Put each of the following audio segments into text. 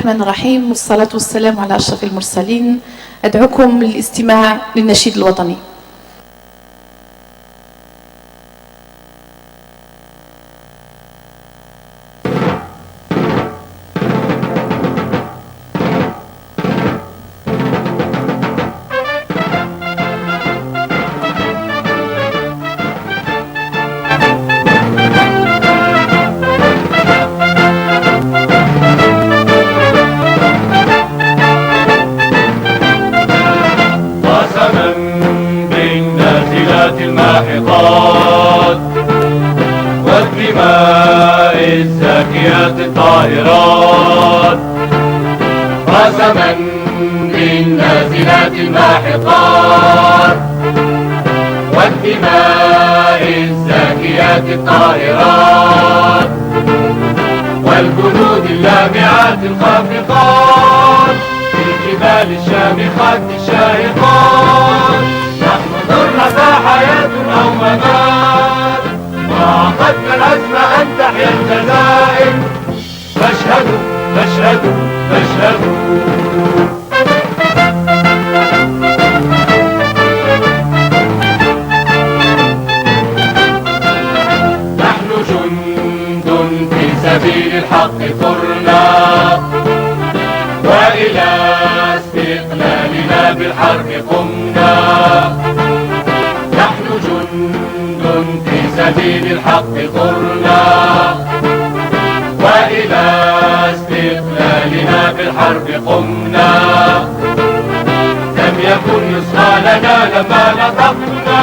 الرحمن الرحيم والصلاة والسلام على أشرف المرسلين. أدعوكم للاستماع للنشيد الوطني. الماحقات والدماء الزاكيات الطاهرات قسما بالنازلات الماحقات والدماء الزاكيات الطاهرات والجنود اللامعات الخافقات في الجبال الشامخات الشاهقات نحن ضرنا حياة أو ممات وعقدنا العزم أن تحيا الجزائر فاشهدوا فاشهدوا فاشهدوا. نحن جند في سبيل الحق ثرنا وإلى استقلالنا بالحرب قمنا. نحن جند في سبيل الحق ثرنا وإلى استقلالنا بالحرب قمنا. لم يكن يصغى لنا لما نطقنا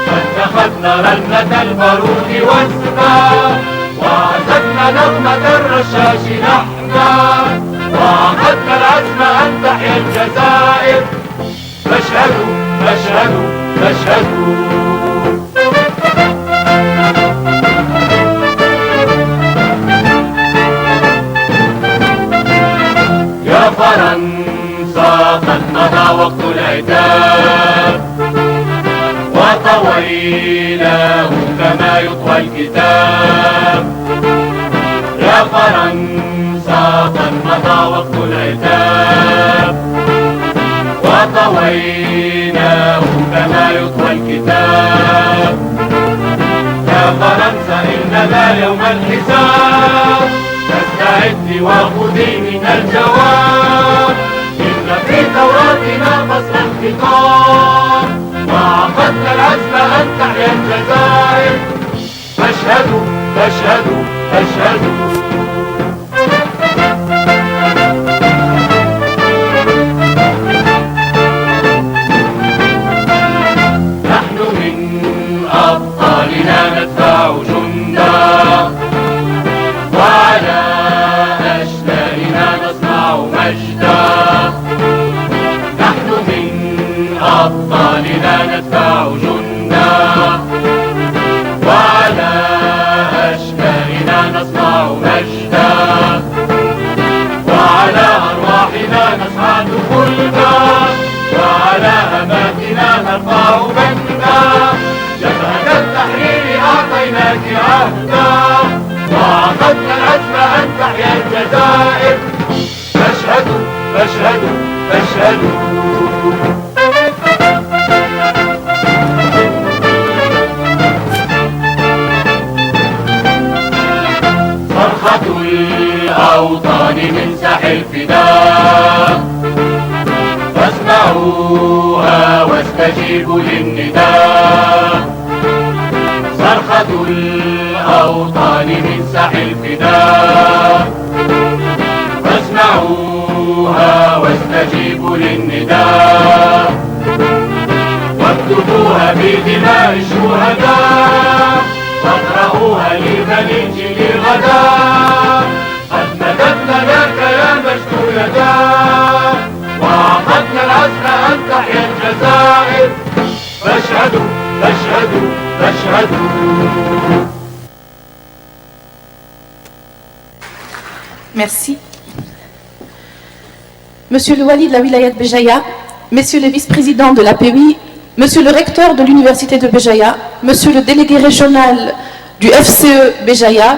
فاتخذنا رنة البارود وزنا وعزفنا نغمة الرشاش لحنا وعقدنا العزم أن تحيا الجزائر فاشهدوا فاشهدوا فاشهدوا. يا فرنسا قد مضى وقت العتاب وطويناه كما يطوى الكتاب. يا فرنسا قد مضى وقت العتاب وطويناه كما يطوى الكتاب. يا فرنسا إننا يوم الحساب فاستعدي وخذي من الجواب إن في توراتنا فصل الخطاب وعقدنا العزم أن تحيا الجزائر فاشهدوا فاشهدوا فاشهدوا. أبطالنا ندفع جندا وعلى أشلائنا نصنع مجدا. نحن من أبطالنا ندفع جندا وعلى أشلائنا نصنع مجدا وعلى أرواحنا نصعد خلدا وعلى أماكننا نرفع بندا. جبهة التحرير أعطيناك عهدا وعقدنا العزم أن تحيا الجزائر فاشهدوا فاشهدوا فاشهدوا. صرخة الأوطان من ساحل الفداء فاسمعوها واستجيبوا للنداء. صرخة الأوطان من ساحل الفداء فاسمعوها واستجيبوا للنداء. واكتبوها بدماء الشهداء واقرأوها لبني الجيل غدا. قد مددنا لك يا مجد يدا وعقدنا العزم أن تحيا الجزائر فاشهدوا فاشهدوا فاشهدوا. Merci. Monsieur le Wali de la Wilayat Béjaïa, Messieurs les vice-présidents de l'API, Monsieur le recteur de l'Université de Béjaïa, Monsieur le délégué régional du FCE Béjaïa,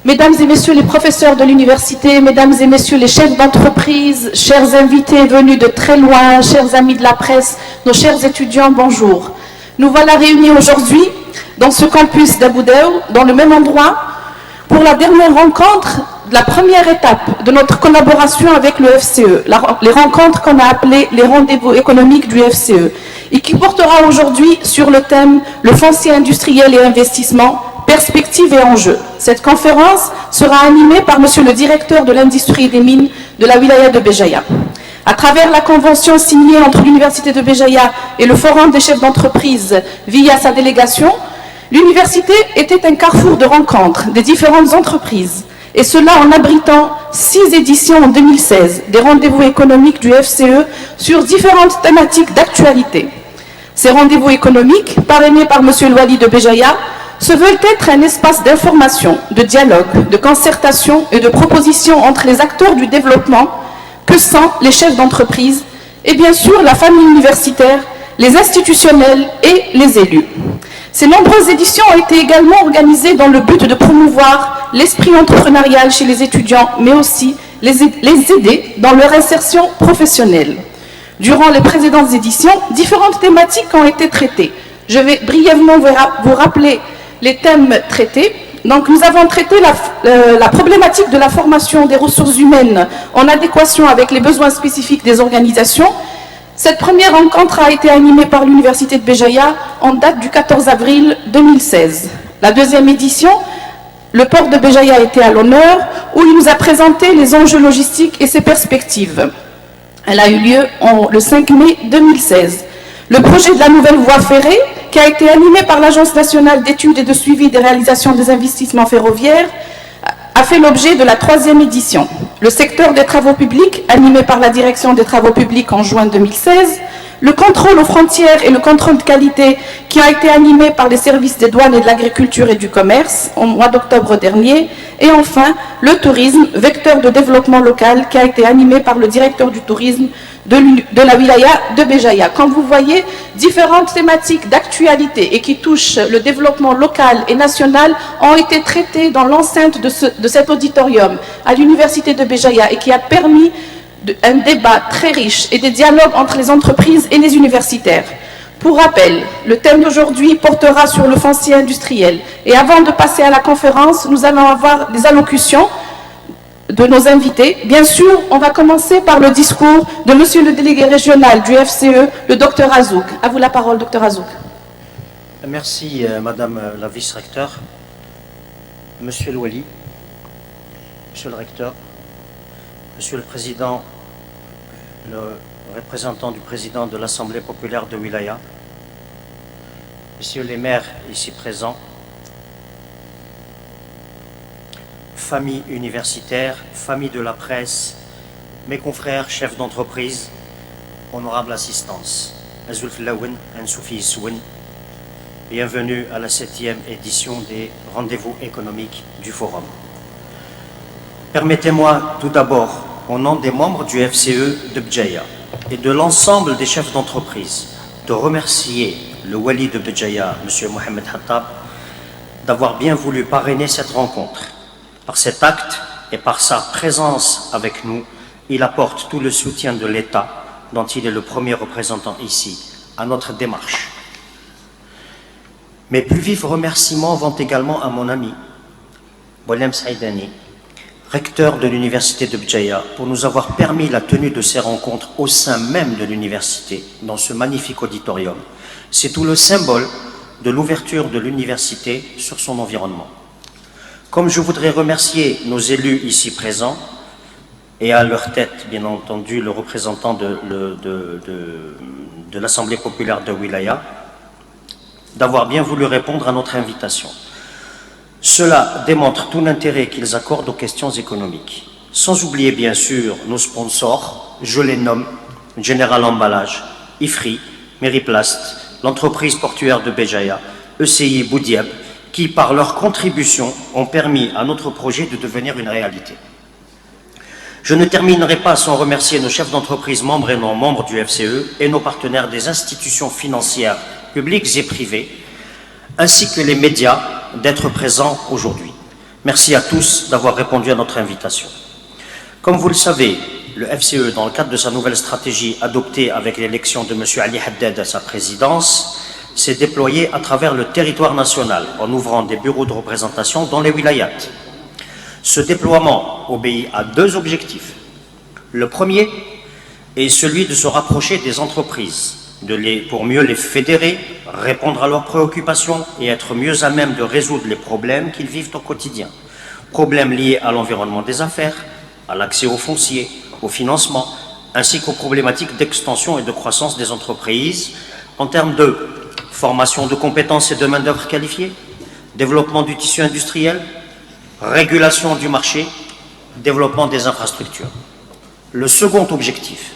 Mesdames et messieurs les professeurs de l'université, mesdames et messieurs les chefs d'entreprise, chers invités venus de très loin, chers amis de la presse, nos chers étudiants, bonjour. Nous voilà réunis aujourd'hui dans ce campus d'Abu Daoud, dans le même endroit, pour la dernière rencontre, la première étape de notre collaboration avec le FCE, les rencontres qu'on a appelées les rendez-vous économiques du FCE, et qui portera aujourd'hui sur le thème « Le foncier industriel et investissement, perspectives et enjeux ». Cette conférence sera animée par monsieur le directeur de l'industrie et des mines de la wilaya de Béjaïa. À travers la convention signée entre l'université de Béjaïa et le forum des chefs d'entreprise via sa délégation, l'université était un carrefour de rencontres des différentes entreprises, et cela en abritant 6 éditions en 2016 des rendez-vous économiques du FCE sur différentes thématiques d'actualité. Ces rendez-vous économiques, parrainés par monsieur le Wali de Béjaïa, se veulent être un espace d'information, de dialogue, de concertation et de proposition entre les acteurs du développement que sont les chefs d'entreprise et bien sûr la famille universitaire, les institutionnels et les élus. Ces nombreuses éditions ont été également organisées dans le but de promouvoir l'esprit entrepreneurial chez les étudiants, mais aussi les aider dans leur insertion professionnelle. Durant les précédentes éditions, différentes thématiques ont été traitées. Je vais brièvement vous rappeler les thèmes traités. Donc, nous avons traité la problématique de la formation des ressources humaines en adéquation avec les besoins spécifiques des organisations. Cette première rencontre a été animée par l'université de Béjaïa en date du 14 avril 2016. La deuxième édition, le port de Béjaïa était à l'honneur, où il nous a présenté les enjeux logistiques et ses perspectives. Elle a eu lieu le 5 mai 2016. Le projet de la nouvelle voie ferrée, qui a été animé par l'Agence nationale d'études et de suivi des réalisations des investissements ferroviaires, a fait l'objet de la 3e édition. Le secteur des travaux publics, animé par la direction des travaux publics en juin 2016, le contrôle aux frontières et le contrôle de qualité qui a été animé par les services des douanes et de l'agriculture et du commerce au mois d'octobre dernier, et enfin le tourisme, vecteur de développement local, qui a été animé par le directeur du tourisme de la wilaya de Béjaïa. Comme vous voyez, différentes thématiques d'actualité et qui touchent le développement local et national ont été traitées dans l'enceinte de cet auditorium à l'université de Béjaïa et qui a permis un débat très riche et des dialogues entre les entreprises et les universitaires. Pour rappel, le thème d'aujourd'hui portera sur le foncier industriel. Et avant de passer à la conférence, nous allons avoir des allocutions de nos invités. Bien sûr, on va commencer par le discours de monsieur le délégué régional du FCE, le docteur Azouk. À vous la parole, docteur Azouk. Merci, madame la vice-recteur, monsieur le Wali, monsieur le recteur, monsieur le président, le représentant du président de l'Assemblée populaire de Wilaya, messieurs les maires ici présents, famille universitaire, famille de la presse, mes confrères chefs d'entreprise, honorable assistance, bienvenue à la 7e édition des rendez-vous économiques du Forum. Permettez-moi tout d'abord, au nom des membres du FCE de Béjaïa et de l'ensemble des chefs d'entreprise, de remercier le Wali de Béjaïa, M. Mohamed Hattab, d'avoir bien voulu parrainer cette rencontre. Par cet acte et par sa présence avec nous, il apporte tout le soutien de l'État, dont il est le premier représentant ici, à notre démarche. Mes plus vifs remerciements vont également à mon ami, Boulem Saïdani, recteur de l'université de Béjaïa, pour nous avoir permis la tenue de ces rencontres au sein même de l'université, dans ce magnifique auditorium. C'est tout le symbole de l'ouverture de l'université sur son environnement. Comme je voudrais remercier nos élus ici présents, et à leur tête, bien entendu, le représentant de l'Assemblée populaire de Wilaya, d'avoir bien voulu répondre à notre invitation. Cela démontre tout l'intérêt qu'ils accordent aux questions économiques. Sans oublier bien sûr nos sponsors, je les nomme, Général Emballage, IFRI, Mériplast, l'entreprise portuaire de Béjaïa, ECI Boudiab, qui par leur contribution ont permis à notre projet de devenir une réalité. Je ne terminerai pas sans remercier nos chefs d'entreprise membres et non membres du FCE et nos partenaires des institutions financières publiques et privées, ainsi que les médias d'être présents aujourd'hui. Merci à tous d'avoir répondu à notre invitation. Comme vous le savez, le FCE, dans le cadre de sa nouvelle stratégie adoptée avec l'élection de M. Ali Haddad à sa présidence, s'est déployé à travers le territoire national en ouvrant des bureaux de représentation dans les wilayats. Ce déploiement obéit à deux objectifs. Le premier est celui de se rapprocher des entreprises, pour mieux les fédérer, répondre à leurs préoccupations et être mieux à même de résoudre les problèmes qu'ils vivent au quotidien. Problèmes liés à l'environnement des affaires, à l'accès au foncier, au financement, ainsi qu'aux problématiques d'extension et de croissance des entreprises en termes de formation de compétences et de main-d'œuvre qualifiée, développement du tissu industriel, régulation du marché, développement des infrastructures. Le second objectif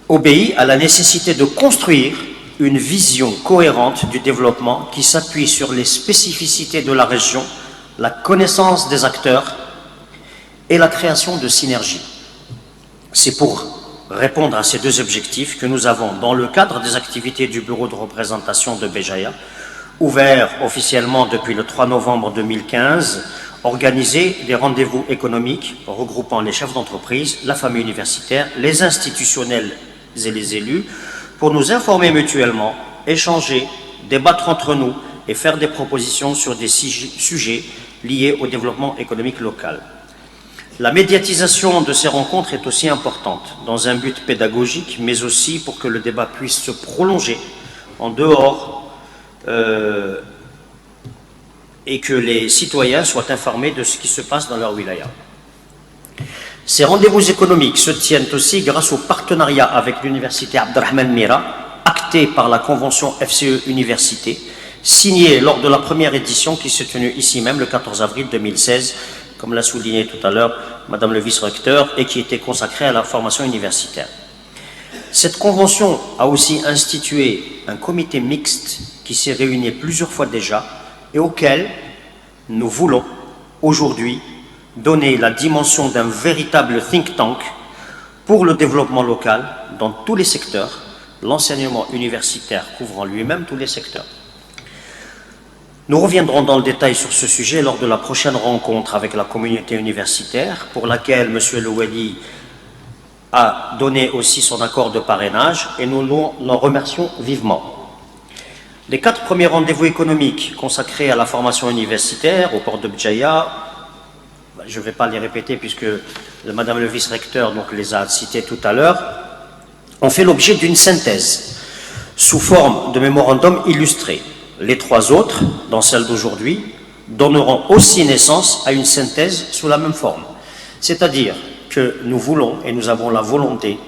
obéit à la nécessité de construire une vision cohérente du développement qui s'appuie sur les spécificités de la région, la connaissance des acteurs et la création de synergies. C'est pour répondre à ces deux objectifs que nous avons, dans le cadre des activités du bureau de représentation de Béjaïa, ouvert officiellement depuis le 3 novembre 2015, organisé des rendez-vous économiques regroupant les chefs d'entreprise, la famille universitaire, les institutionnels et les élus, pour nous informer mutuellement, échanger, débattre entre nous et faire des propositions sur des sujets liés au développement économique local. La médiatisation de ces rencontres est aussi importante, dans un but pédagogique, mais aussi pour que le débat puisse se prolonger en dehors et que les citoyens soient informés de ce qui se passe dans leur wilaya. Ces rendez-vous économiques se tiennent aussi grâce au partenariat avec l'université Abdelrahman Mira, acté par la convention FCE Université, signée lors de la première édition qui s'est tenue ici même le 14 avril 2016, comme l'a souligné tout à l'heure Madame le vice-recteur, et qui était consacrée à la formation universitaire. Cette convention a aussi institué un comité mixte qui s'est réuni plusieurs fois déjà et auquel nous voulons aujourd'hui donner la dimension d'un véritable think tank pour le développement local dans tous les secteurs, l'enseignement universitaire couvrant lui-même tous les secteurs. Nous reviendrons dans le détail sur ce sujet lors de la prochaine rencontre avec la communauté universitaire, pour laquelle M. Le Wali a donné aussi son accord de parrainage et nous l'en remercions vivement. Les 4 premiers rendez-vous économiques consacrés à la formation universitaire au port de Béjaïa, je ne vais pas les répéter puisque Madame le vice-recteur les a cités tout à l'heure, ont fait l'objet d'une synthèse sous forme de mémorandum illustré. Les 3 autres, dans celle d'aujourd'hui, donneront aussi naissance à une synthèse sous la même forme. C'est-à-dire que nous voulons et nous avons la volonté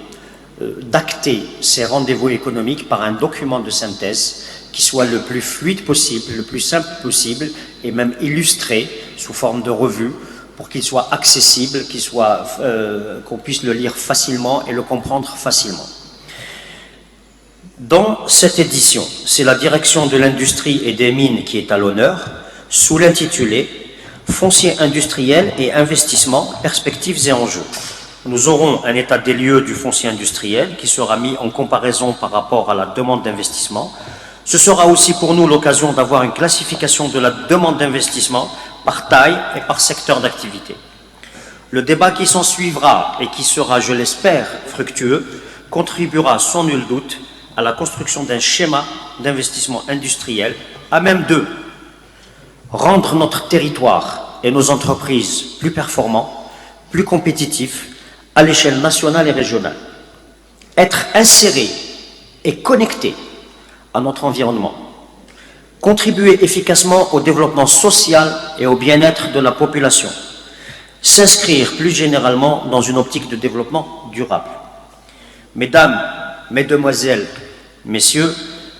d'acter ces rendez-vous économiques par un document de synthèse qui soit le plus fluide possible, le plus simple possible et même illustré sous forme de revue pour qu'il soit accessible, qu'on puisse le lire facilement et le comprendre facilement. Dans cette édition, c'est la direction de l'industrie et des mines qui est à l'honneur, sous l'intitulé « Foncier industriel et investissement, perspectives et enjeux ». Nous aurons un état des lieux du foncier industriel qui sera mis en comparaison par rapport à la demande d'investissement. Ce sera aussi pour nous l'occasion d'avoir une classification de la demande d'investissement par taille et par secteur d'activité. Le débat qui s'en suivra et qui sera, je l'espère, fructueux, contribuera sans nul doute à la construction d'un schéma d'investissement industriel à même de rendre notre territoire et nos entreprises plus performants, plus compétitifs à l'échelle nationale et régionale. Être insérés et connectés à notre environnement. Contribuer efficacement au développement social et au bien-être de la population. S'inscrire plus généralement dans une optique de développement durable. Mesdames, Mesdemoiselles, Messieurs,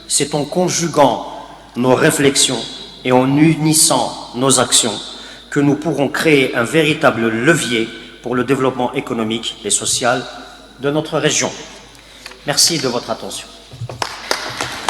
c'est en conjuguant nos réflexions et en unissant nos actions que nous pourrons créer un véritable levier pour le développement économique et social de notre région. Merci de votre attention.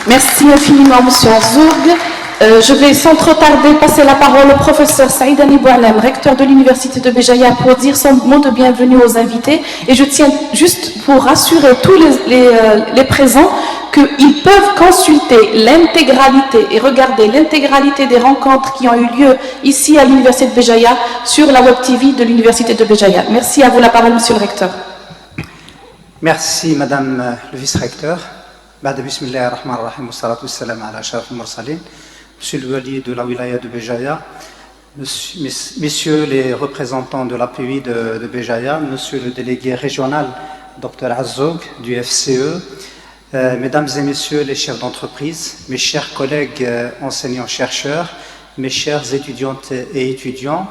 Merci infiniment, M. Arzoug. Je vais sans trop tarder passer la parole au professeur Saïd Ali Boualem, recteur de l'Université de Béjaïa, pour dire son mot de bienvenue aux invités. Et je tiens juste pour rassurer tous les présents qu'ils peuvent consulter l'intégralité et regarder l'intégralité des rencontres qui ont eu lieu ici à l'Université de Béjaïa sur la Web TV de l'Université de Béjaïa. Merci à vous la parole, Monsieur le Recteur. Merci Madame le Vice-Recteur. Bismillah ar-Rahman ar-Rahim wa salatu wassalam ala ashraf al-mursalin. Monsieur le Wali de la Wilaya de Béjaïa, Messieurs les représentants de l'API de Béjaïa, Monsieur le délégué régional Dr Azzoug du FCE, Mesdames et Messieurs les chefs d'entreprise, mes chers collègues enseignants-chercheurs, mes chères étudiantes et étudiants,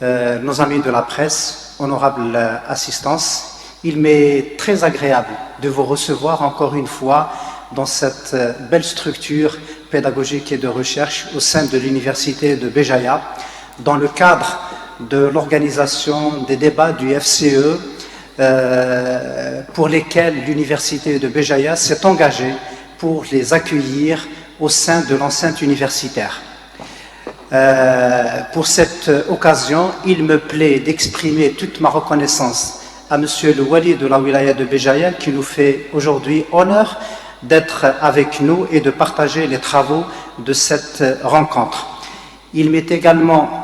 nos amis de la presse, honorable assistance, il m'est très agréable de vous recevoir encore une fois dans cette belle structure pédagogique et de recherche au sein de l'Université de Béjaïa, dans le cadre de l'organisation des débats du FCE pour lesquels l'Université de Béjaïa s'est engagée pour les accueillir au sein de l'enceinte universitaire. Pour cette occasion, il me plaît d'exprimer toute ma reconnaissance à Monsieur le Wali de la Wilaya de Béjaïa qui nous fait aujourd'hui honneur d'être avec nous et de partager les travaux de cette rencontre. Il m'est également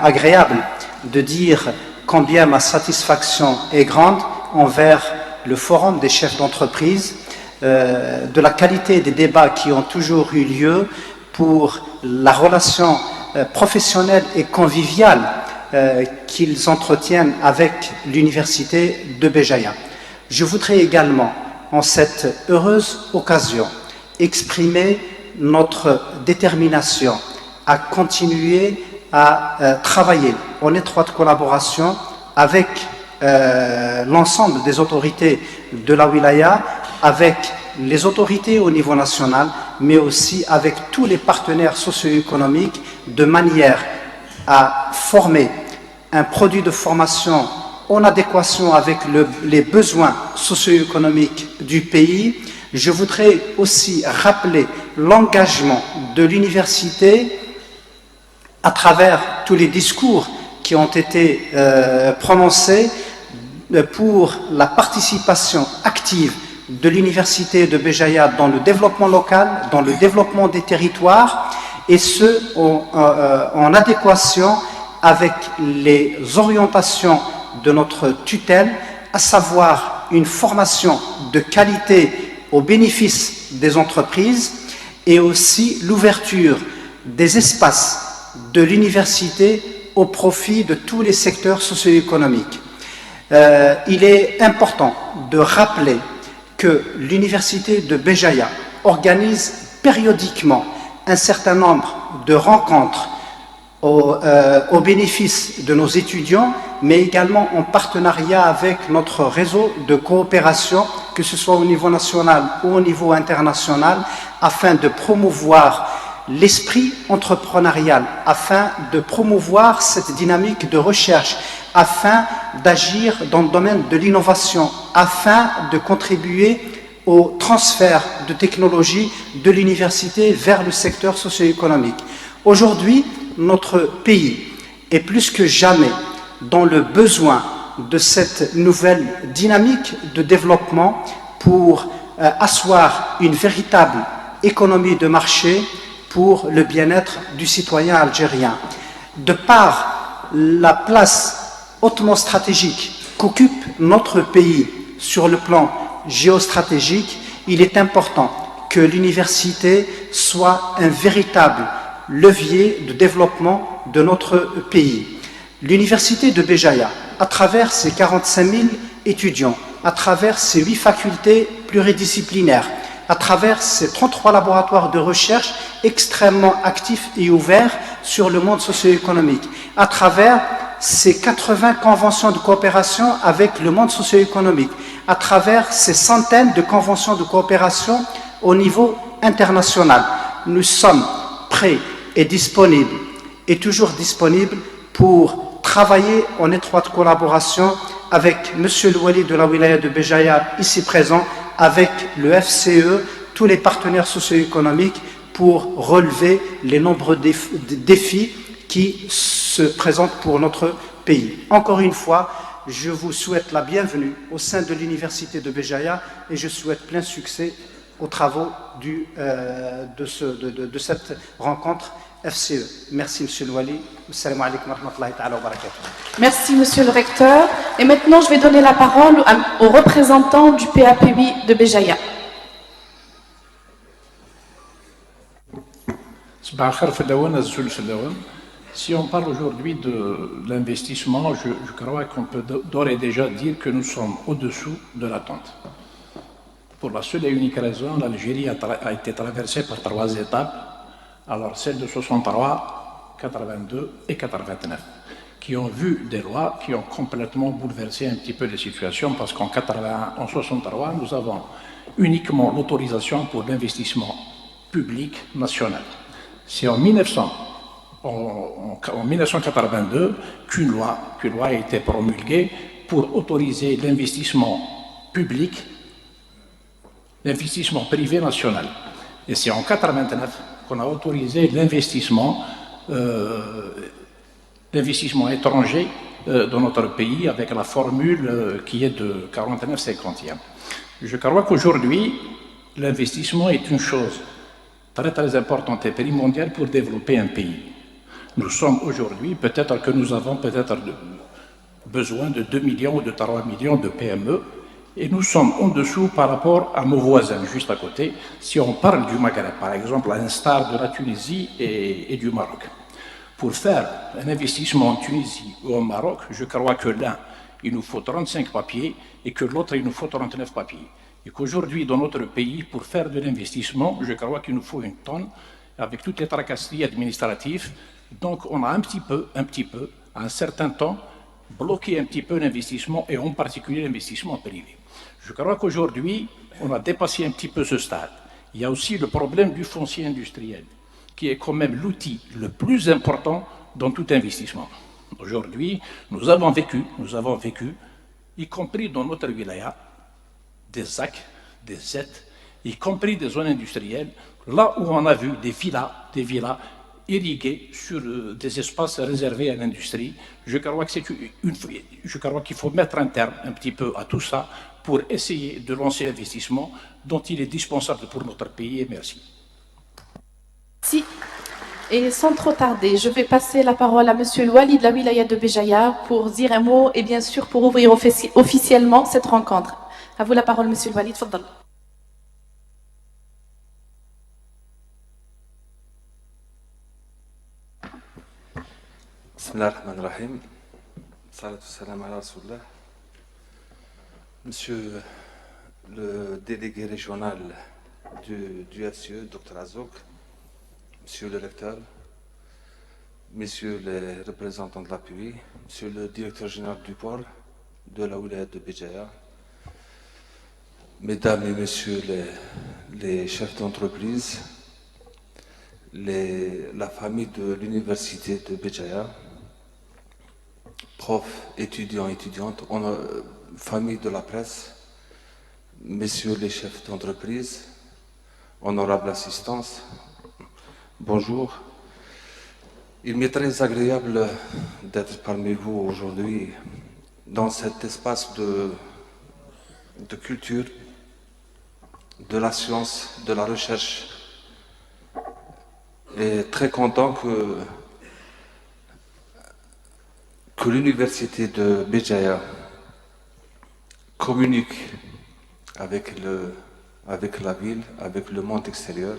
agréable de dire combien ma satisfaction est grande envers le forum des chefs d'entreprise, de la qualité des débats qui ont toujours eu lieu pour la relation professionnelle et conviviale qu'ils entretiennent avec l'Université de Béjaïa. Je voudrais également, en cette heureuse occasion, exprimer notre détermination à continuer à travailler en étroite collaboration avec l'ensemble des autorités de la Wilaya, avec les autorités au niveau national, mais aussi avec tous les partenaires socio-économiques, de manière à former un produit de formation en adéquation avec les besoins socio-économiques du pays. Je voudrais aussi rappeler l'engagement de l'université à travers tous les discours qui ont été prononcés pour la participation active de l'Université de Béjaïa dans le développement local, dans le développement des territoires, et ce, en adéquation avec les orientations de notre tutelle, à savoir une formation de qualité au bénéfice des entreprises et aussi l'ouverture des espaces de l'université au profit de tous les secteurs socio-économiques. Il est important de rappeler que l'Université de Béjaïa organise périodiquement un certain nombre de rencontres au bénéfice de nos étudiants, mais également en partenariat avec notre réseau de coopération, que ce soit au niveau national ou au niveau international, afin de promouvoir l'esprit entrepreneurial, afin de promouvoir cette dynamique de recherche, afin d'agir dans le domaine de l'innovation, afin de contribuer au transfert de technologies de l'université vers le secteur socio-économique. Aujourd'hui, notre pays est plus que jamais dans le besoin de cette nouvelle dynamique de développement pour asseoir une véritable économie de marché pour le bien-être du citoyen algérien. De par la place hautement stratégique qu'occupe notre pays sur le plan géostratégique, il est important que l'université soit un véritable levier de développement de notre pays. L'Université de Béjaïa, à travers ses 45 000 étudiants, à travers ses 8 facultés pluridisciplinaires, à travers ses 33 laboratoires de recherche extrêmement actifs et ouverts sur le monde socio-économique, à travers ses 80 conventions de coopération avec le monde socio-économique, à travers ces centaines de conventions de coopération au niveau international. Nous sommes prêts et disponibles, et toujours disponibles pour travailler en étroite collaboration avec Monsieur le Wali de la Wilaya de Béjaïa, ici présent, avec le FCE, tous les partenaires socio-économiques, pour relever les nombreux défis qui se présentent pour notre pays. Encore une fois, je vous souhaite la bienvenue au sein de l'université de Béjaïa et je souhaite plein succès aux travaux de cette rencontre FCE. Merci Monsieur le Wali. Assalamu alaikum wa rahmatullahi ta'ala wa barakatuh. Merci, monsieur le recteur. Et maintenant, je vais donner la parole au représentant du PAPI de Béjaïa. Si on parle aujourd'hui de l'investissement, je crois qu'on peut d'ores et déjà dire que nous sommes au-dessous de l'attente. Pour la seule et unique raison, l'Algérie a été traversée par 3 étapes, alors celles de 63, 82 et 89, qui ont vu des lois qui ont complètement bouleversé un petit peu les situations, parce qu'en 63, nous avons uniquement l'autorisation pour l'investissement public national. C'est en 1982 qu'une loi a été promulguée pour autoriser l'investissement public, l'investissement privé national. Et c'est en 1989 qu'on a autorisé l'investissement étranger dans notre pays avec la formule qui est de 49-50e. Je crois qu'aujourd'hui, l'investissement est une chose très très importante et primordiale pour développer un pays. Nous sommes aujourd'hui, peut-être que nous avons besoin de 2 millions ou de 3 millions de PME et nous sommes en dessous par rapport à nos voisins juste à côté. Si on parle du Maghreb, par exemple, à l'instar de la Tunisie et du Maroc. Pour faire un investissement en Tunisie ou au Maroc, je crois que l'un, il nous faut 35 papiers et que l'autre, il nous faut 39 papiers. Et qu'aujourd'hui, dans notre pays, pour faire de l'investissement, je crois qu'il nous faut 1 tonne avec toutes les tracasseries administratives. Donc, on a un petit peu, à un certain temps, bloqué un petit peu l'investissement et en particulier l'investissement privé. Je crois qu'aujourd'hui, on a dépassé un petit peu ce stade. Il y a aussi le problème du foncier industriel, qui est quand même l'outil le plus important dans tout investissement. Aujourd'hui, nous avons vécu, y compris dans notre wilaya, des ZAC, des Z, y compris des zones industrielles, là où on a vu des villas irriguées sur des espaces réservés à l'industrie. Je crois qu'il faut mettre un terme un petit peu à tout ça pour essayer de lancer l'investissement dont il est dispensable pour notre pays. Et merci. Si. Et sans trop tarder, je vais passer la parole à monsieur le Wali de la wilaya de Béjaïa pour dire un mot et bien sûr pour ouvrir officiellement cette rencontre. À vous la parole, monsieur le Wali. Tfaddal. Bismillahirrahmanirrahim. Salatu salam ala Rasulullah. Monsieur le délégué régional du FCE, Dr Azouk, Monsieur le recteur, Messieurs les représentants de l'appui, Monsieur le directeur général du port de la wilaya de Béjaïa, Mesdames et Messieurs les chefs d'entreprise, la famille de l'université de Béjaïa, profs, étudiants, étudiantes, famille de la presse, Messieurs les chefs d'entreprise, honorable assistance, bonjour. Il m'est très agréable d'être parmi vous aujourd'hui dans cet espace de culture, de la science, de la recherche. Et très content que l'université de Béjaïa communique avec la ville, avec le monde extérieur,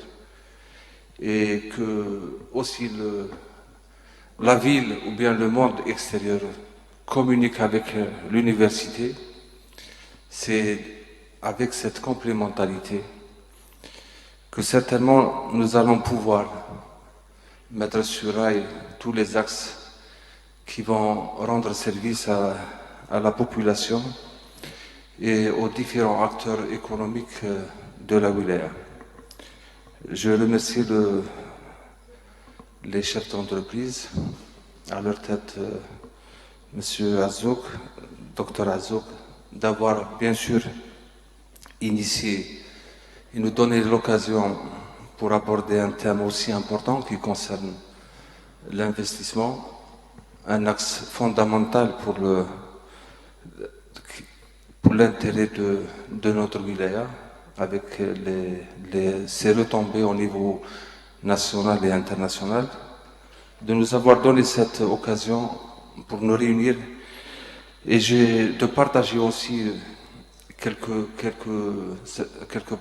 et que aussi la ville ou bien le monde extérieur communique avec l'université. C'est avec cette complémentarité que certainement nous allons pouvoir mettre sur rail tous les axes qui vont rendre service à la population et aux différents acteurs économiques de la wilaya. Je remercie les chefs d'entreprise, à leur tête M. Azouk, Dr Azouk, d'avoir bien sûr initié et nous donné l'occasion pour aborder un thème aussi important qui concerne l'investissement, un axe fondamental pour pour l'intérêt de notre wilaya, avec ses retombées au niveau national et international, de nous avoir donné cette occasion pour nous réunir et de partager aussi quelques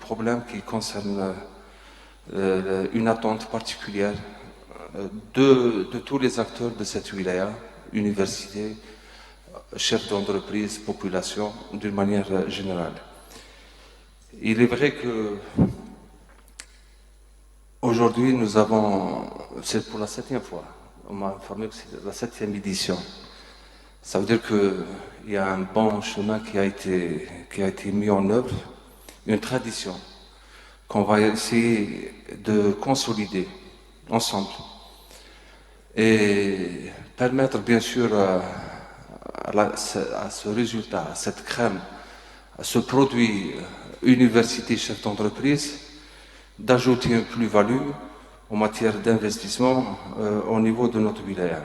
problèmes qui concernent une attente particulière de tous les acteurs de cette wilaya, université, chefs d'entreprise, population, d'une manière générale. Il est vrai que aujourd'hui nous avons, c'est pour la 7e fois, on m'a informé que c'est la 7e édition. Ça veut dire qu'il y a un bon chemin qui a été mis en œuvre, une tradition qu'on va essayer de consolider ensemble et permettre bien sûr à ce résultat, à cette crème, à ce produit université chef d'entreprise, d'ajouter une plus-value en matière d'investissement au niveau de notre wilaya.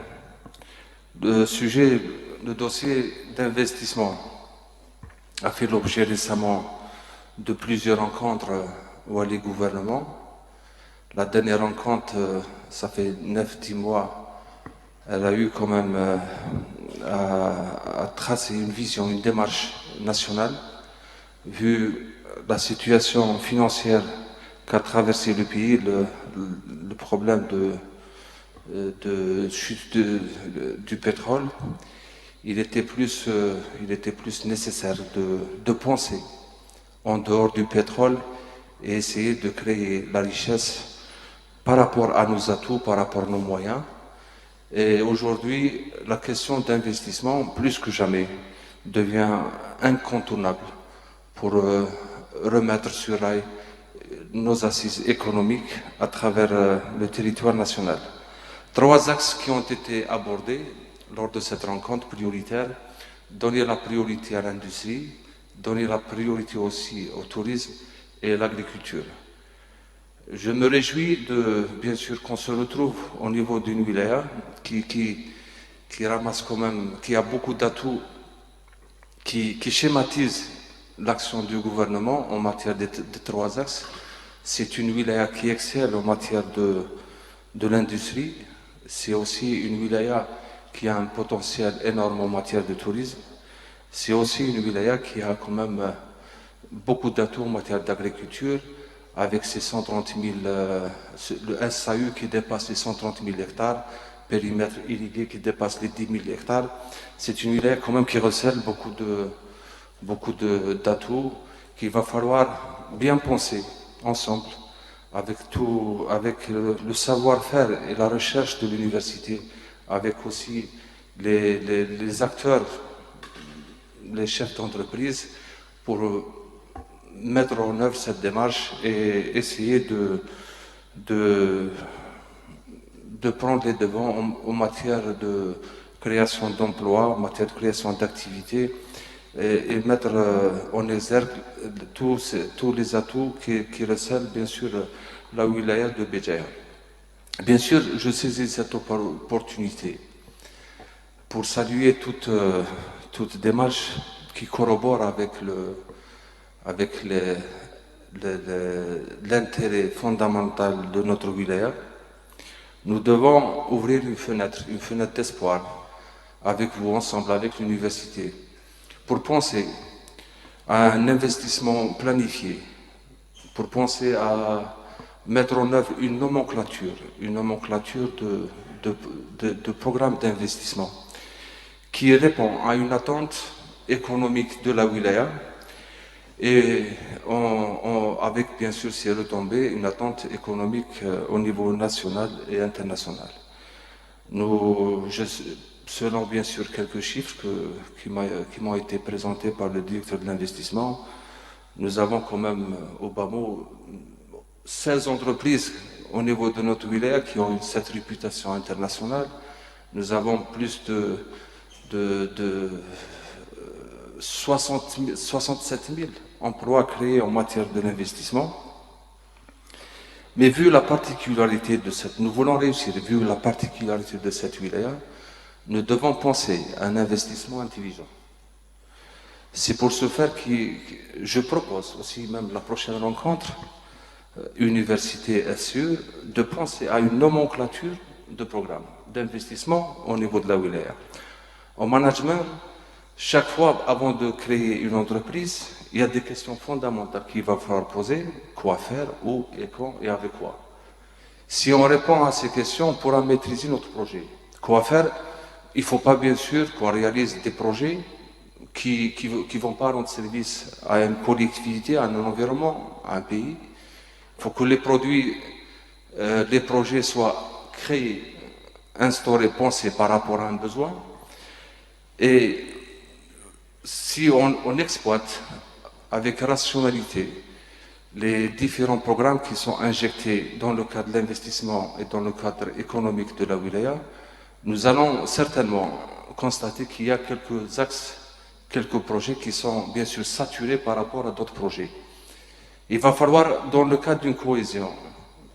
Le dossier d'investissement a fait l'objet récemment de plusieurs rencontres au les gouvernements. La dernière rencontre, ça fait 9-10 mois, elle a eu quand même à tracer une vision, une démarche nationale, vu la situation financière qu'a traversé le pays, le problème de chute du pétrole. Il était plus nécessaire de penser en dehors du pétrole et essayer de créer la richesse par rapport à nos atouts, par rapport à nos moyens. Et aujourd'hui, la question d'investissement, plus que jamais, devient incontournable pour remettre sur rail nos assises économiques à travers le territoire national. 3 axes qui ont été abordés lors de cette rencontre prioritaire: donner la priorité à l'industrie, donner la priorité aussi au tourisme et à l'agriculture. Je me réjouis bien sûr qu'on se retrouve au niveau d'une wilaya qui ramasse quand même, qui a beaucoup d'atouts, qui schématise l'action du gouvernement en matière de 3 axes. C'est une wilaya qui excelle en matière de l'industrie. C'est aussi une wilaya qui a un potentiel énorme en matière de tourisme. C'est aussi une wilaya qui a quand même beaucoup d'atouts en matière d'agriculture, avec ses 130 000, le SAU qui dépasse les 130 000 hectares, périmètre irrigué qui dépasse les 10 000 hectares. C'est une wilaya quand même qui recèle beaucoup d'atouts qu'il va falloir bien penser ensemble avec le savoir-faire et la recherche de l'université, avec aussi les acteurs, les chefs d'entreprise, pour mettre en œuvre cette démarche et essayer de prendre les devants en matière de création d'emplois, en matière de création d'activités, et mettre en exergue tous les atouts qui recèlent bien sûr la wilaya de Béjaïa. Bien sûr, je saisis cette opportunité pour saluer toute démarche qui corrobore avec l'intérêt fondamental de notre wilaya. Nous devons ouvrir une fenêtre d'espoir avec vous ensemble, avec l'université, pour penser à un investissement planifié, pour penser à mettre en œuvre une nomenclature de programmes d'investissement qui répond à une attente économique de la wilaya et avec bien sûr ses retombées, une attente économique au niveau national et international. Selon bien sûr quelques chiffres qui m'ont été présentés par le directeur de l'investissement, nous avons quand même au bas mot 16 entreprises au niveau de notre wilaya qui ont cette réputation internationale. Nous avons plus de 67 000 emplois créés en matière de l'investissement. Mais vu la particularité de nous voulons réussir, vu la particularité de cette wilaya, nous devons penser à un investissement intelligent. C'est pour ce faire que je propose aussi, même la prochaine rencontre, Université SE, de penser à une nomenclature de programmes d'investissement au niveau de la wilaya. En management, chaque fois, avant de créer une entreprise, il y a des questions fondamentales qu'il va falloir poser, quoi faire, où et quand et avec quoi. Si on répond à ces questions, on pourra maîtriser notre projet. Quoi faire? Il ne faut pas bien sûr qu'on réalise des projets qui ne vont pas rendre service à une collectivité, à un environnement, à un pays. Il faut que les produits, les projets soient créés, instaurés, pensés par rapport à un besoin. Et si on exploite avec rationalité les différents programmes qui sont injectés dans le cadre de l'investissement et dans le cadre économique de la wilaya, nous allons certainement constater qu'il y a quelques axes, quelques projets qui sont bien sûr saturés par rapport à d'autres projets. Il va falloir, dans le cadre d'une cohésion,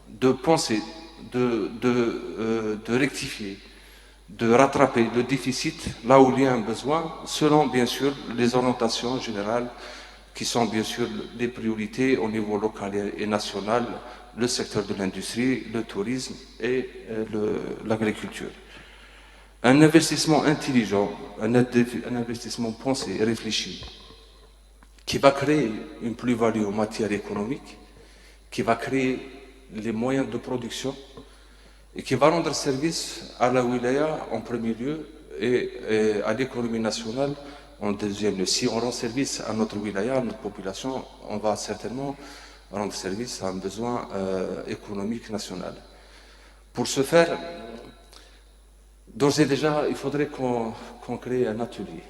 de penser, de rectifier, de rattraper le déficit là où il y a un besoin, selon bien sûr les orientations générales qui sont bien sûr des priorités au niveau local et national, le secteur de l'industrie, le tourisme et l'agriculture. Un investissement intelligent, un investissement pensé et réfléchi, qui va créer une plus-value en matière économique, qui va créer les moyens de production et qui va rendre service à la wilaya en premier lieu et à l'économie nationale en deuxième lieu. Si on rend service à notre wilaya, à notre population, on va certainement rendre service à un besoin économique national. Pour ce faire, d'ores et déjà, il faudrait qu'on crée un atelier.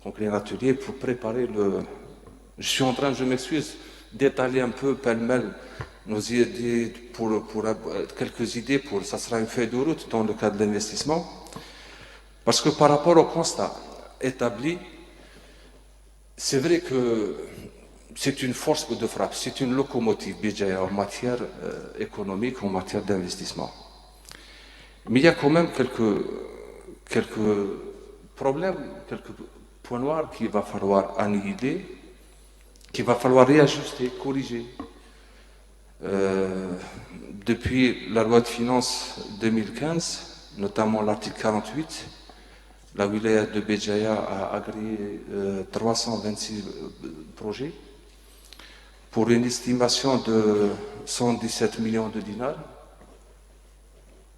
Qu'on crée un atelier pour préparer le... Je suis en train, je m'excuse, d'étaler un peu pêle-mêle nos idées pour quelques idées pour ça sera une feuille de route dans le cadre de l'investissement, parce que par rapport au constat établi, c'est vrai que c'est une force de frappe, c'est une locomotive Béjaïa en matière économique, en matière d'investissement. Mais il y a quand même quelques problèmes, quelques points noirs qu'il va falloir annihiler, qu'il va falloir réajuster, corriger. Depuis la loi de finances 2015, notamment l'article 48, la wilaya de Béjaïa a agréé 326 projets pour une estimation de 117 millions de dinars,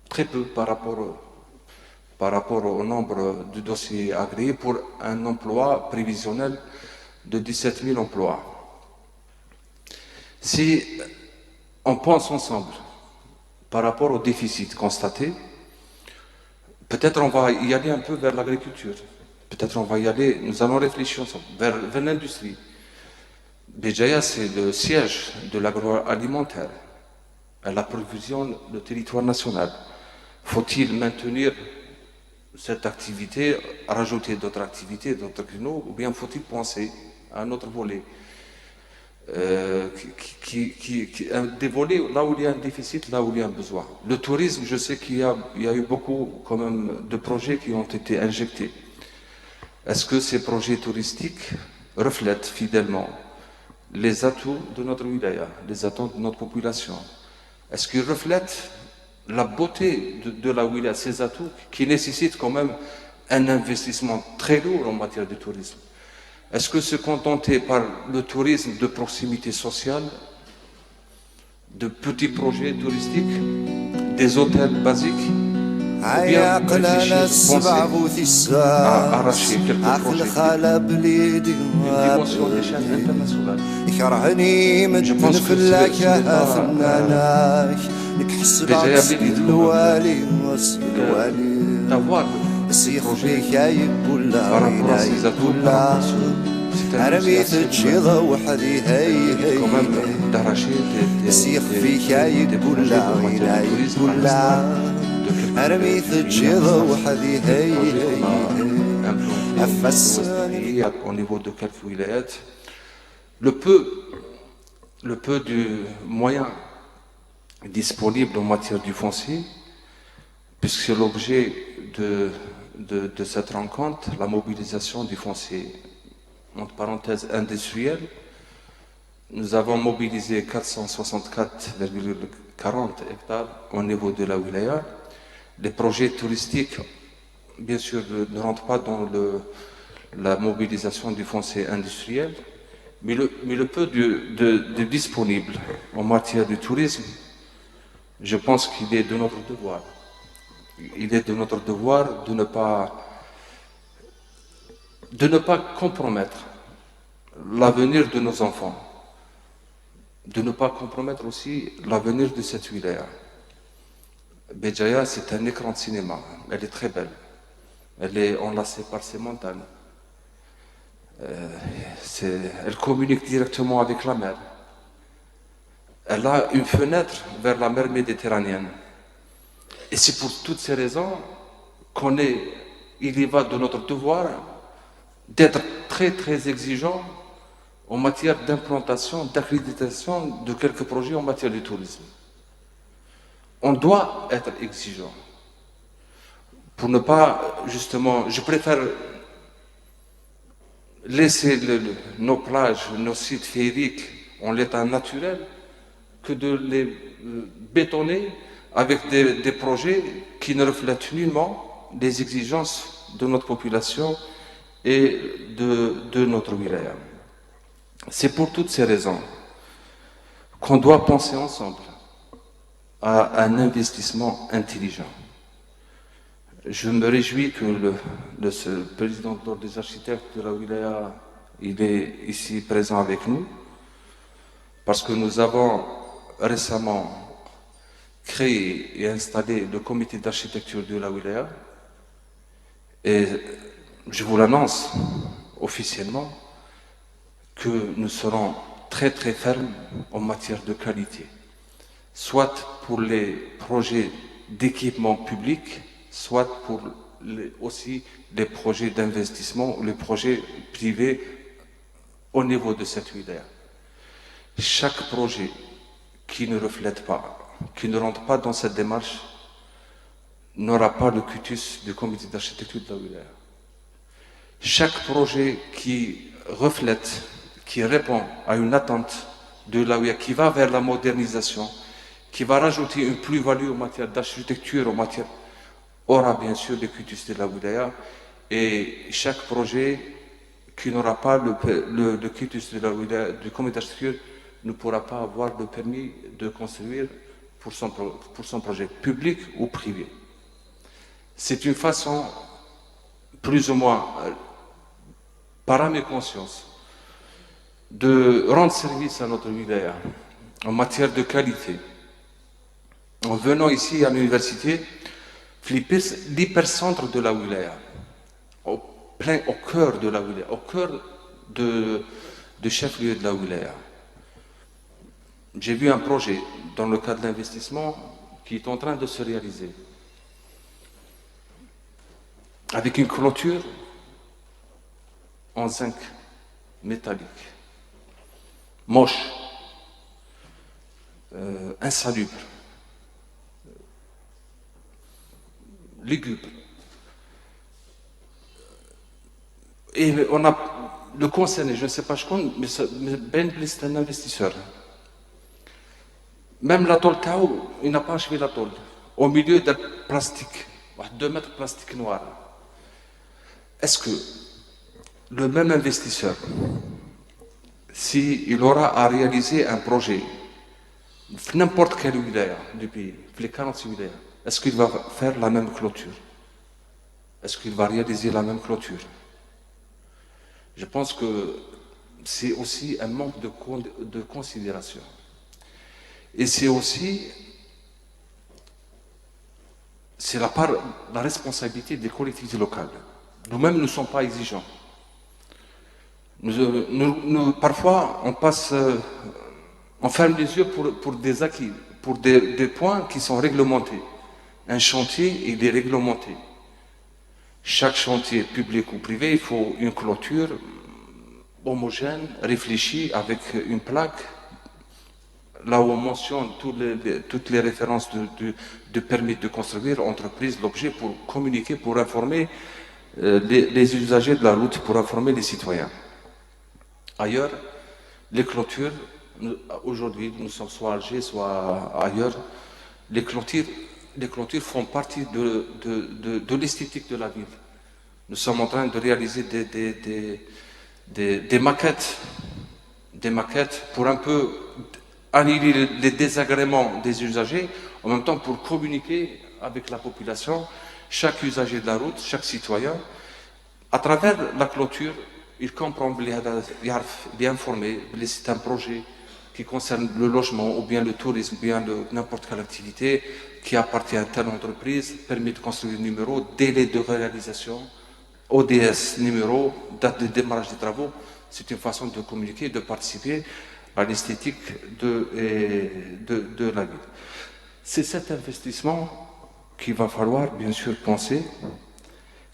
très peu par rapport au nombre de dossiers agréés pour un emploi prévisionnel de 17 000 emplois. Si on pense ensemble par rapport au déficit constaté, peut-être on va y aller un peu vers l'agriculture, peut-être on va y aller, nous allons réfléchir ensemble, vers l'industrie. Béjaïa, c'est le siège de l'agroalimentaire. Elle approvisionne le territoire national. Faut-il maintenir cette activité, rajouter d'autres activités, d'autres créneaux, ou bien faut-il penser à un autre volet des volets là où il y a un déficit, là où il y a un besoin. Le tourisme, je sais qu'il y a eu beaucoup quand même de projets qui ont été injectés. Est-ce que ces projets touristiques reflètent fidèlement les atouts de notre wilaya, les attentes de notre population? Est-ce qu'ils reflètent la beauté de la wilaya, ces atouts qui nécessitent quand même un investissement très lourd en matière de tourisme? Est-ce que se contenter par le tourisme de proximité sociale, de petits projets touristiques, des hôtels basiques, ou bien penser à arracher quelques projets d'une dimension d'échelle internationale? Je pense que c'est déjà habilité d'avoir ces projets par rapport à ces atouts, par rapport à c'est un quand même d'arracher des projets de tourisme au niveau de quelques wilayat. Le peu de moyens disponibles en matière du foncier, puisque c'est l'objet de cette rencontre, la mobilisation du foncier entre parenthèses industrielle. Nous avons mobilisé 464,40 hectares au niveau de la wilaya. Les projets touristiques, bien sûr, ne rentrent pas dans la mobilisation du foncier industriel, mais le peu de disponible en matière de tourisme, je pense qu'il est de notre devoir. Il est de notre devoir de ne pas compromettre l'avenir de nos enfants, de ne pas compromettre aussi l'avenir de cette wilaya. Béjaïa, c'est un écran de cinéma. Elle est très belle. Elle est enlacée par ses montagnes. Elle communique directement avec la mer. Elle a une fenêtre vers la mer Méditerranéenne. Et c'est pour toutes ces raisons il y va de notre devoir d'être très très exigeant en matière d'implantation, d'accréditation de quelques projets en matière de tourisme. On doit être exigeant. Pour ne pas, justement, je préfère laisser nos plages, nos sites féeriques en l'état naturel que de les bétonner avec des projets qui ne reflètent nullement les exigences de notre population et de notre wilaya. C'est pour toutes ces raisons qu'on doit penser ensemble à un investissement intelligent. Je me réjouis que le président de l'Ordre des architectes de la wilaya, il est ici présent avec nous, parce que nous avons récemment créé et installé le comité d'architecture de la wilaya, et je vous l'annonce officiellement que nous serons très très fermes en matière de qualité, soit pour les projets d'équipement public, soit pour aussi les projets d'investissement ou les projets privés au niveau de cette wilaya. Chaque projet qui ne reflète pas, qui ne rentre pas dans cette démarche, n'aura pas le cutus du comité d'architecture de la wilaya. Chaque projet qui reflète, qui répond à une attente de la wilaya, qui va vers la modernisation, qui va rajouter une plus-value en matière d'architecture, aura bien sûr le cutus de la wilaya, et chaque projet qui n'aura pas le cutus de la wilaya, du comité d'architecture, ne pourra pas avoir le permis de construire pour son projet public ou privé. C'est une façon, plus ou moins, par âme et conscience, de rendre service à notre wilaya en matière de qualité. En venant ici à l'université, l'hypercentre de la wilaya, au cœur de la wilaya, au cœur de chef-lieu de la wilaya. J'ai vu un projet dans le cadre de l'investissement qui est en train de se réaliser, avec une clôture en zinc métallique, moche, insalubre, lugubre. Et on a le concerné, je ne sais pas, mais Ben c'est un investisseur. Même l'atoll Tao, il n'a pas achevé l'atoll. Au milieu d'un plastique, 2 mètres de plastique noir. Est-ce que le même investisseur, s'il aura à réaliser un projet, n'importe quelle wilaya du pays, les 46 wilayas, est-ce qu'il va faire la même clôture? Est-ce qu'il va réaliser la même clôture? Je pense que c'est aussi un manque de considération. Et c'est aussi la responsabilité des collectivités locales. Nous-mêmes ne sommes pas exigeants. Parfois, on ferme les yeux pour des acquis, pour des points qui sont réglementés. Un chantier, il est réglementé. Chaque chantier, public ou privé, il faut une clôture homogène, réfléchie, avec une plaque, là où on mentionne toutes les références de permis de construire, entreprise, l'objet, pour communiquer, pour informer les usagers de la route, pour informer les citoyens. Ailleurs, les clôtures, aujourd'hui, nous sommes soit à Alger, soit ailleurs, les clôtures font partie de l'esthétique de la ville. Nous sommes en train de réaliser des maquettes pour un peu annihiler les désagréments des usagers, en même temps pour communiquer avec la population, chaque usager de la route, chaque citoyen. À travers la clôture, il comprend, il est informé, c'est un projet qui concerne le logement ou bien le tourisme, ou bien n'importe quelle activité qui appartient à telle entreprise, permis de construire un numéro, délai de réalisation, ODS numéro, date de démarrage des travaux. C'est une façon de communiquer, de participer à l'esthétique de la ville. C'est cet investissement qu'il va falloir bien sûr penser,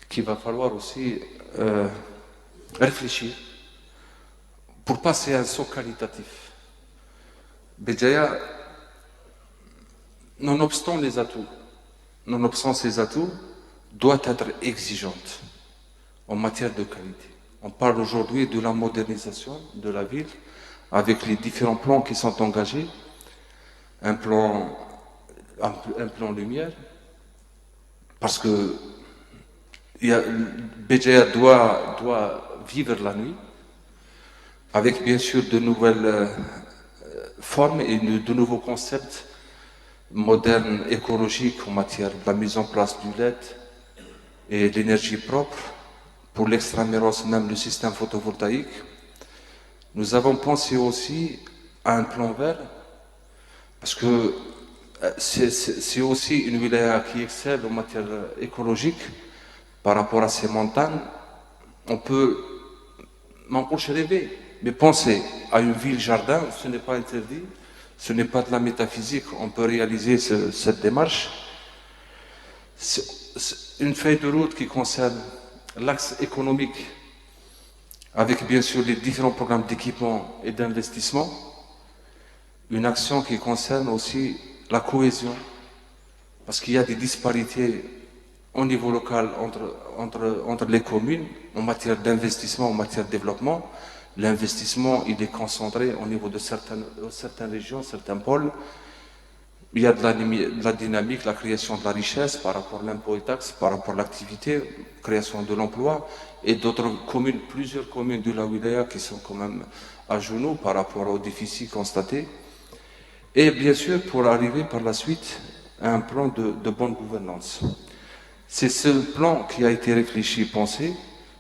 qu'il va falloir aussi réfléchir pour passer à un saut qualitatif. Béjaïa, nonobstant ses atouts, doit être exigeante en matière de qualité. On parle aujourd'hui de la modernisation de la ville avec les différents plans qui sont engagés. Un plan lumière, parce que Béjaïa doit vivre la nuit, avec bien sûr de nouvelles formes et de nouveaux concepts modernes, écologiques en matière de la mise en place du LED et de l'énergie propre. Pour l'extramuros, même le système photovoltaïque. Nous avons pensé aussi à un plan vert, parce que c'est aussi une wilaya qui excelle en matière écologique par rapport à ces montagnes. On peut m'empêcher rêver, mais penser à une ville-jardin, ce n'est pas interdit, ce n'est pas de la métaphysique, on peut réaliser cette démarche. C'est une feuille de route qui concerne l'axe économique, avec bien sûr les différents programmes d'équipement et d'investissement, une action qui concerne aussi la cohésion, parce qu'il y a des disparités au niveau local entre les communes en matière d'investissement, en matière de développement. L'investissement, il est concentré au niveau de certaines régions, certains pôles. Il y a de la dynamique, la création de la richesse par rapport à l'impôt et taxes, par rapport à l'activité, création de l'emploi, et d'autres communes, plusieurs communes de la wilaya qui sont quand même à genoux par rapport aux déficits constatés. Et bien sûr, pour arriver par la suite à un plan de bonne gouvernance. C'est ce plan qui a été réfléchi, pensé,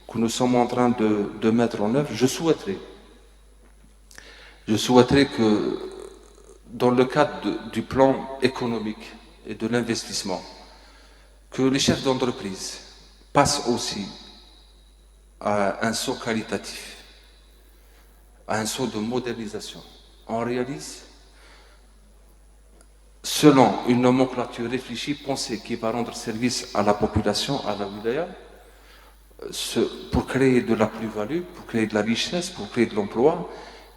que nous sommes en train de mettre en œuvre. Je souhaiterais que dans le cadre du plan économique et de l'investissement, que les chefs d'entreprise passent aussi à un saut qualitatif, à un saut de modernisation. On réalise, selon une nomenclature réfléchie, pensée, qui va rendre service à la population, à la wilaya, pour créer de la plus-value, pour créer de la richesse, pour créer de l'emploi,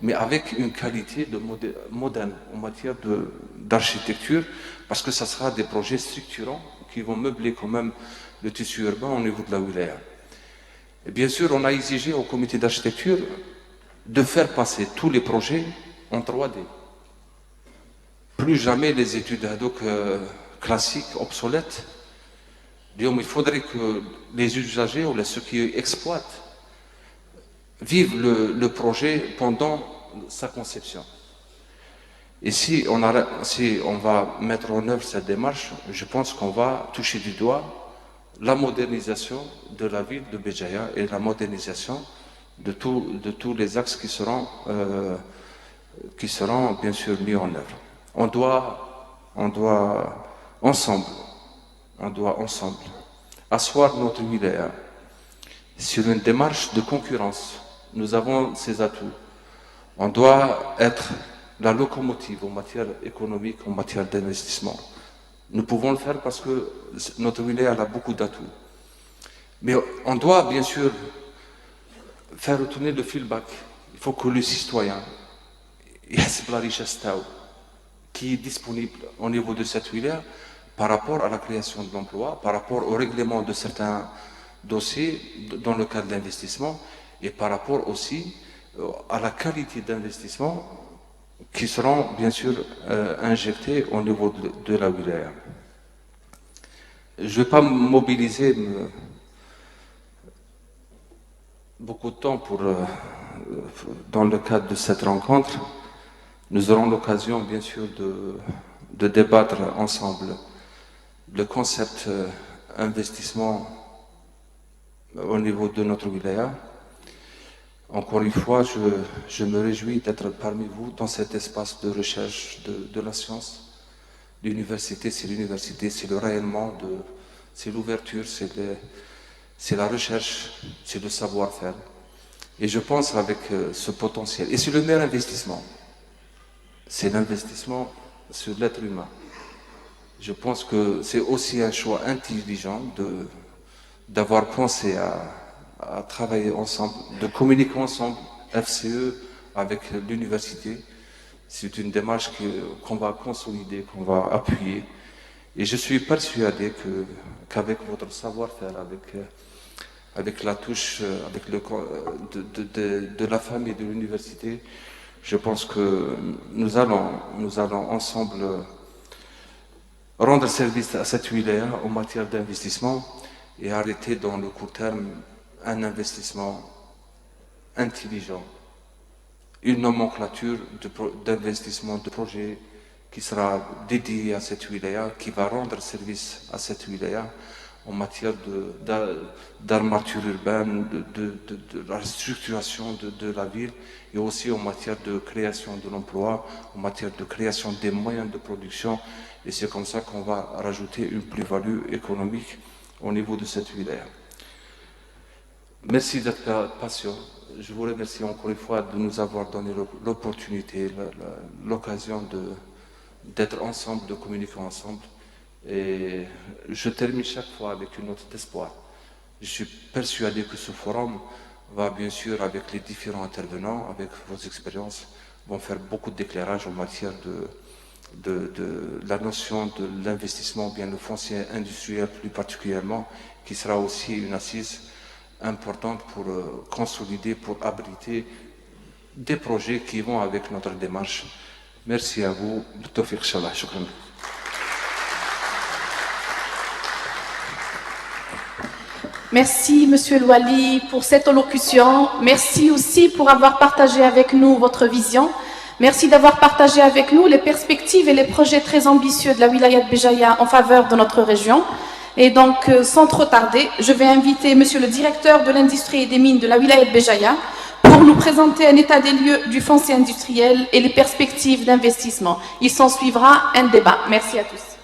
mais avec une qualité moderne en matière d'architecture, parce que ça sera des projets structurants qui vont meubler quand même le tissu urbain au niveau de la wilaya. Et bien sûr, on a exigé au comité d'architecture de faire passer tous les projets en 3D. Plus jamais les études ad hoc classiques, obsolètes. Il faudrait que les usagers ou ceux qui exploitent vivent le projet pendant sa conception. Et si on va mettre en œuvre cette démarche, je pense qu'on va toucher du doigt la modernisation de la ville de Béjaïa et la modernisation de tous les axes qui seront bien sûr mis en œuvre. On doit ensemble asseoir notre wilaya sur une démarche de concurrence. Nous avons ces atouts. On doit être la locomotive en matière économique, en matière d'investissement. Nous pouvons le faire parce que notre wilaya a beaucoup d'atouts. Mais on doit bien sûr faire retourner le feedback. Il faut que le citoyen ait la richesse qui est disponible au niveau de cette wilaya par rapport à la création de l'emploi, par rapport au règlement de certains dossiers dans le cadre de l'investissement et par rapport aussi à la qualité d'investissement qui seront bien sûr injectés au niveau de la wilaya. Je ne vais pas mobiliser beaucoup de temps dans le cadre de cette rencontre. Nous aurons l'occasion bien sûr de débattre ensemble le concept investissement au niveau de notre wilaya. Encore une fois, je me réjouis d'être parmi vous dans cet espace de recherche de la science. L'université, c'est le rayonnement, c'est l'ouverture, c'est la recherche, c'est le savoir-faire. Et je pense avec ce potentiel, et c'est le meilleur investissement, c'est l'investissement sur l'être humain. Je pense que c'est aussi un choix intelligent d'avoir pensé à travailler ensemble, de communiquer ensemble, FCE avec l'université. C'est une démarche qu'on va consolider, qu'on va appuyer. Et je suis persuadé qu'avec votre savoir-faire, avec la touche de la famille de l'université, je pense que nous allons ensemble rendre service à cette wilaya en matière d'investissement et arrêter dans le court terme un investissement intelligent, une nomenclature d'investissement de projet qui sera dédiée à cette wilaya, qui va rendre service à cette wilaya en matière d'armature urbaine, de la structuration de la ville et aussi en matière de création de l'emploi, en matière de création des moyens de production. Et c'est comme ça qu'on va rajouter une plus-value économique au niveau de cette wilaya. Merci d'être patient. Je vous remercie encore une fois de nous avoir donné l'opportunité, l'occasion d'être ensemble, de communiquer ensemble. Et je termine chaque fois avec une note d'espoir. Je suis persuadé que ce forum va bien sûr, avec les différents intervenants, avec vos expériences, vont faire beaucoup d'éclairage en matière de la notion de l'investissement, bien le foncier industriel plus particulièrement, qui sera aussi une assise importante pour consolider, pour abriter des projets qui vont avec notre démarche. Merci à vous. Tawfiq Inch'Allah. Shukran. Merci, Monsieur Louali, pour cette allocution. Merci aussi pour avoir partagé avec nous votre vision. Merci d'avoir partagé avec nous les perspectives et les projets très ambitieux de la wilaya de Béjaïa en faveur de notre région. Et donc, sans trop tarder, je vais inviter Monsieur le directeur de l'industrie et des mines de la wilaya de Béjaïa pour nous présenter un état des lieux du foncier industriel et les perspectives d'investissement. Il s'en suivra un débat. Merci à tous.